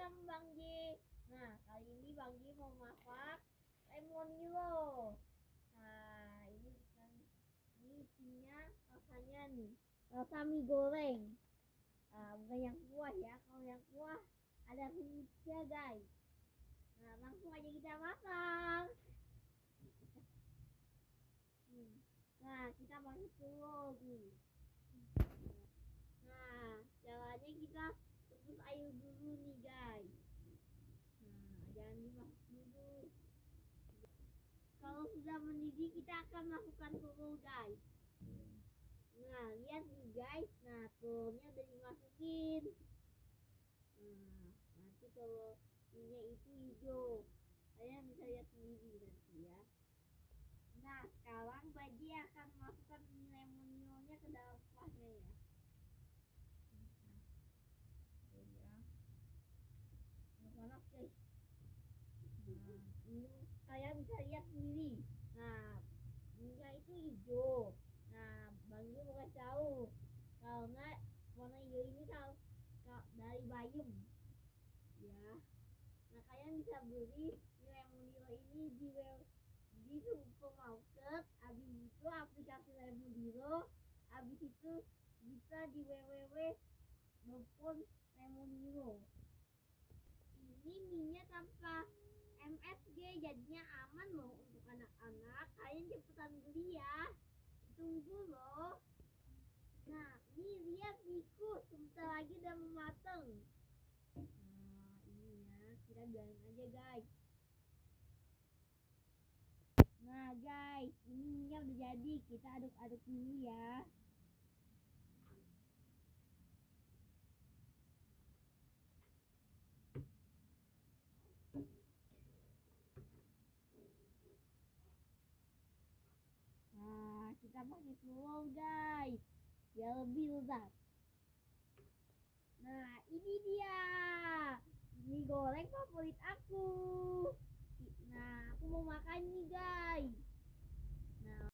sama Bang J. Nah, kali ini Bang J mau masak lemonilo. Nah, ini isinya rasanya nih, rasa mie goreng. Bukan yang kuah ya, kalau yang kuah ada kunyitnya guys. Nah, langsung aja kita masak. Nah, kita pakai telur nih. Nah, caranya kita rebus air dulu nih guys. Nah, jangan dimasak dulu. Kalau sudah mendidih kita akan masukkan telur guys. Nah, lihat nih guys. Nah, telurnya udah dimasukin. Nah, nanti kalau minyak itu hijau, kalian bisa lihat sendiri nanti ya. Nah, sekarang Baji akan masukkan lemonionya ke dalam kuahnya ya. Panas guys. Nah, ini kalian bisa lihat sendiri. Nah, minyak itu hijau. Nah, Bang Yu mau kasih tahu karena warna hijau ini kalau dari bayam ya. Nah, kalian bisa beli lemonilo ini di supermarket. Habis itu aplikasi lemonilo. Habis itu bisa di www.lemonilo. Ini minyak tanpa MSG, jadinya aman loh untuk anak-anak. Kalian cepetan beli ya, tunggu loh. Nah, ini lihat Miku sebentar lagi udah mateng. Nah, ini ya, kita biarin aja guys. Nah guys, ini minyak udah jadi, kita aduk-aduk dulu ya. Nah, kita pakai telur guys, biar lebih lezat. Nah, ini dia mie goreng favorit aku. Nah, aku mau makan nih guys. Nah,